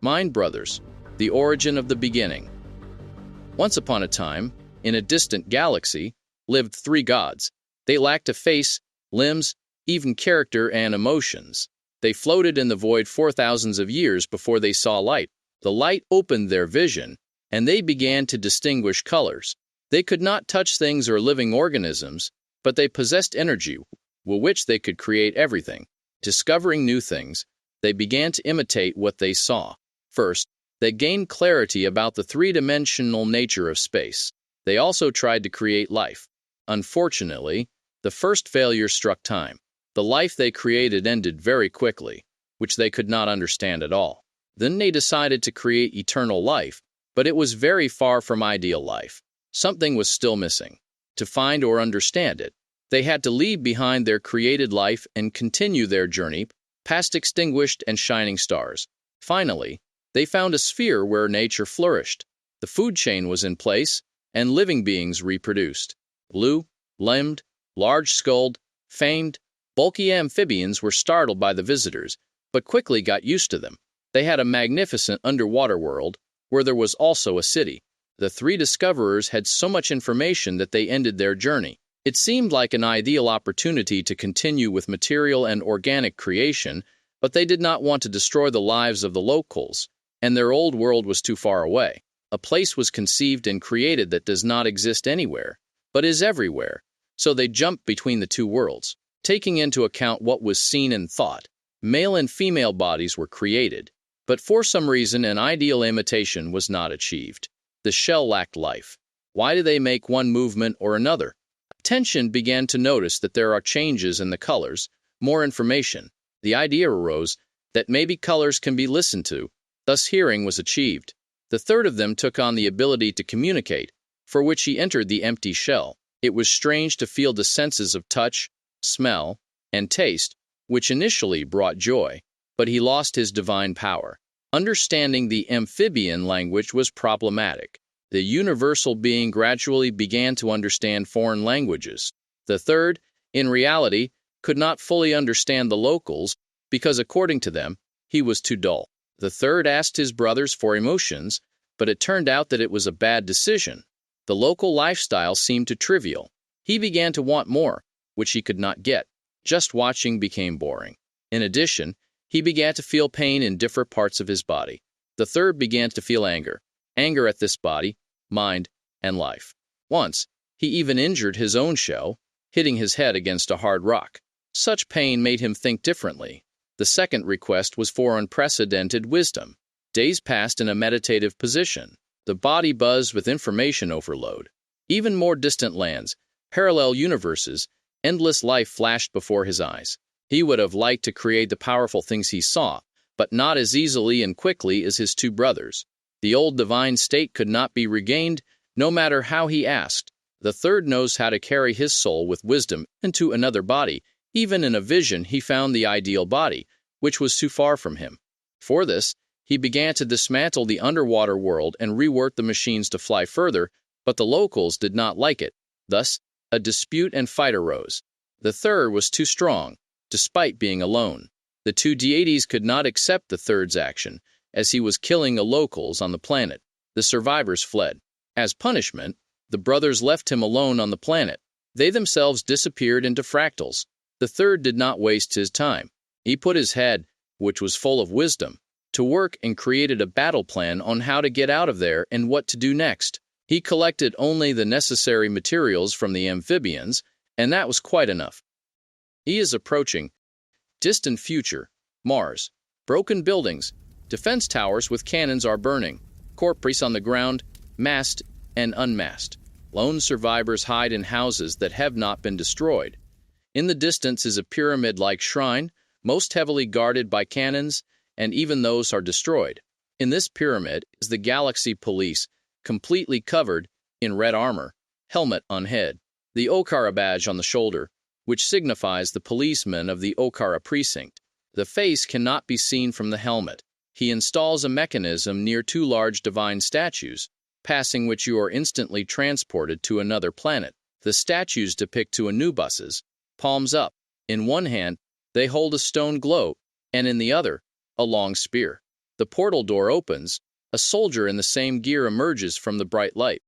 Mind Brothers, The Origin of the Beginning. Once upon a time, in a distant galaxy, lived three gods. They lacked a face, limbs, even character and emotions. They floated in the void for thousands of years before they saw light. The light opened their vision, and they began to distinguish colors. They could not touch things or living organisms, but they possessed energy, with which they could create everything. Discovering new things, they began to imitate what they saw. First, they gained clarity about the three-dimensional nature of space. They also tried to create life. Unfortunately, the first failure struck time. The life they created ended very quickly, which they could not understand at all. Then they decided to create eternal life, but it was very far from ideal life. Something was still missing. To find or understand it, they had to leave behind their created life and continue their journey past extinguished and shining stars. Finally, they found a sphere where nature flourished. The food chain was in place, and living beings reproduced. Blue, limbed, large-skulled, famed, bulky amphibians were startled by the visitors, but quickly got used to them. They had a magnificent underwater world, where there was also a city. The three discoverers had so much information that they ended their journey. It seemed like an ideal opportunity to continue with material and organic creation, but they did not want to destroy the lives of the locals, and their old world was too far away. A place was conceived and created that does not exist anywhere, but is everywhere, so they jumped between the two worlds. Taking into account what was seen and thought, male and female bodies were created, but for some reason an ideal imitation was not achieved. The shell lacked life. Why do they make one movement or another? Attention began to notice that there are changes in the colors, more information. The idea arose that maybe colors can be listened to. Thus hearing was achieved. The third of them took on the ability to communicate, for which he entered the empty shell. It was strange to feel the senses of touch, smell, and taste, which initially brought joy, but he lost his divine power. Understanding the amphibian language was problematic. The universal being gradually began to understand foreign languages. The third, in reality, could not fully understand the locals because, according to them, he was too dull. The third asked his brothers for emotions, but it turned out that it was a bad decision. The local lifestyle seemed too trivial. He began to want more, which he could not get. Just watching became boring. In addition, he began to feel pain in different parts of his body. The third began to feel anger at this body, mind, and life. Once, he even injured his own shell, hitting his head against a hard rock. Such pain made him think differently. The second request was for unprecedented wisdom. Days passed in a meditative position. The body buzzed with information overload. Even more distant lands, parallel universes, endless life flashed before his eyes. He would have liked to create the powerful things he saw, but not as easily and quickly as his two brothers. The old divine state could not be regained, no matter how he asked. The third knows how to carry his soul with wisdom into another body. Even in a vision, he found the ideal body, which was too far from him. For this, he began to dismantle the underwater world and rework the machines to fly further, but the locals did not like it. Thus, a dispute and fight arose. The third was too strong, despite being alone. The two deities could not accept the third's action, as he was killing the locals on the planet. The survivors fled. As punishment, the brothers left him alone on the planet. They themselves disappeared into fractals. The third did not waste his time. He put his head, which was full of wisdom, to work and created a battle plan on how to get out of there and what to do next. He collected only the necessary materials from the amphibians, and that was quite enough. He is approaching. Distant future. Mars. Broken buildings. Defense towers with cannons are burning. Corpses on the ground, masked and unmasked. Lone survivors hide in houses that have not been destroyed. In the distance is a pyramid-like shrine, most heavily guarded by cannons, and even those are destroyed. In this pyramid is the Galaxy Police, completely covered in red armor, helmet on head, the Okara badge on the shoulder, which signifies the policeman of the Okara precinct. The face cannot be seen from the helmet. He installs a mechanism near two large divine statues, passing which you are instantly transported to another planet. The statues depict two Anubises, palms up. In one hand, they hold a stone globe, and in the other, a long spear. The portal door opens. A soldier in the same gear emerges from the bright light.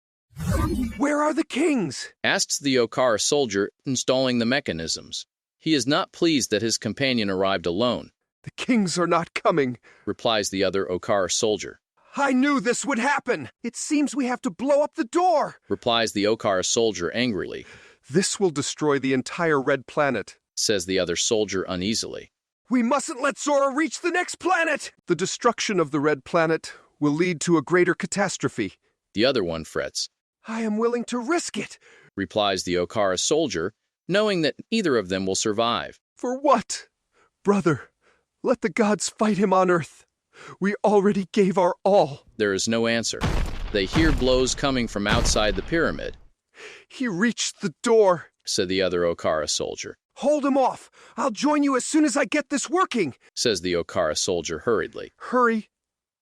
Where are the kings? Asks the Okara soldier, installing the mechanisms. He is not pleased that his companion arrived alone. The kings are not coming, replies the other Okara soldier. I knew this would happen. It seems we have to blow up the door, replies the Okara soldier angrily. This will destroy the entire red planet, says the other soldier uneasily. We mustn't let Zora reach the next planet. The destruction of the red planet will lead to a greater catastrophe. The other one frets. I am willing to risk it, replies the Okara soldier, knowing that neither of them will survive. For what? Brother, let the gods fight him on Earth. We already gave our all. There is no answer. They hear blows coming from outside the pyramid. He reached the door, said the other Okara soldier. Hold him off. I'll join you as soon as I get this working, says the Okara soldier hurriedly. Hurry.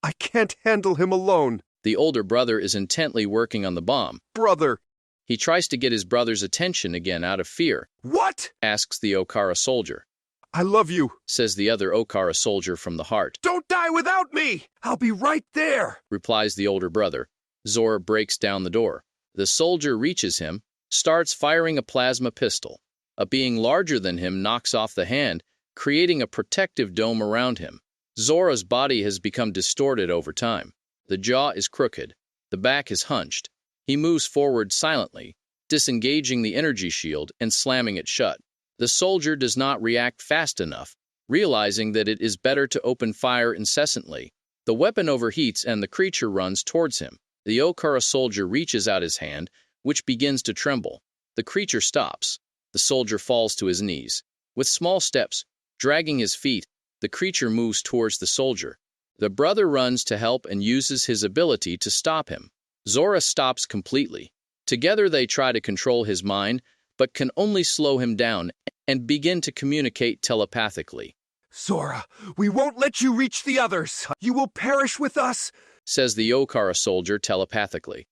I can't handle him alone. The older brother is intently working on the bomb. Brother. He tries to get his brother's attention again out of fear. What? Asks the Okara soldier. I love you, says the other Okara soldier from the heart. Don't die without me! I'll be right there, replies the older brother. Zora breaks down the door. The soldier reaches him, starts firing a plasma pistol. A being larger than him knocks off the hand, creating a protective dome around him. Zora's body has become distorted over time. The jaw is crooked. The back is hunched. He moves forward silently, disengaging the energy shield and slamming it shut. The soldier does not react fast enough, realizing that it is better to open fire incessantly. The weapon overheats and the creature runs towards him. The Okara soldier reaches out his hand, which begins to tremble. The creature stops. The soldier falls to his knees. With small steps, dragging his feet, the creature moves towards the soldier. The brother runs to help and uses his ability to stop him. Zora stops completely. Together they try to control his mind, but can only slow him down and begin to communicate telepathically. Zora, we won't let you reach the others. You will perish with us, says the Okara soldier telepathically.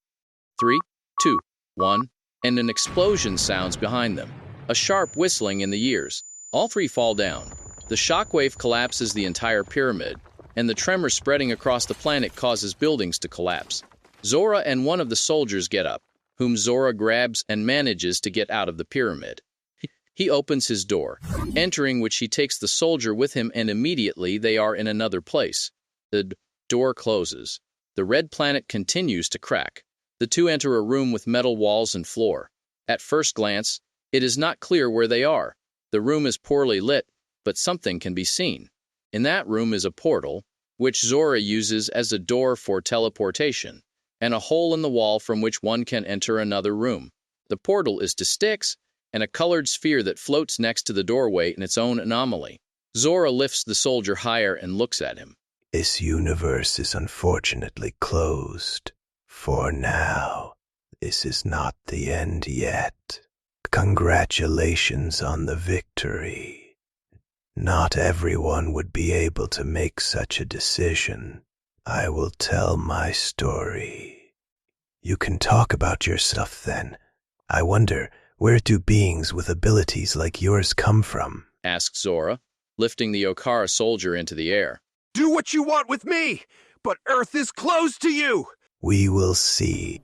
3, 2, 1, and an explosion sounds behind them. A sharp whistling in the ears. All three fall down. The shockwave collapses the entire pyramid, and the tremor spreading across the planet causes buildings to collapse. Zora and one of the soldiers get up, whom Zora grabs and manages to get out of the pyramid. He opens his door, entering which he takes the soldier with him, and immediately they are in another place. The door closes. The red planet continues to crack. The two enter a room with metal walls and floor. At first glance, it is not clear where they are. The room is poorly lit, but something can be seen. In that room is a portal, which Zora uses as a door for teleportation, and a hole in the wall from which one can enter another room. The portal is to sticks, and a colored sphere that floats next to the doorway in its own anomaly. Zora lifts the soldier higher and looks at him. This universe is unfortunately closed. For now, this is not the end yet. Congratulations on the victory. Not everyone would be able to make such a decision. I will tell my story. You can talk about your stuff then. I wonder, where do beings with abilities like yours come from? Asked Zora, lifting the Okara soldier into the air. Do what you want with me, but Earth is closed to you. We will see.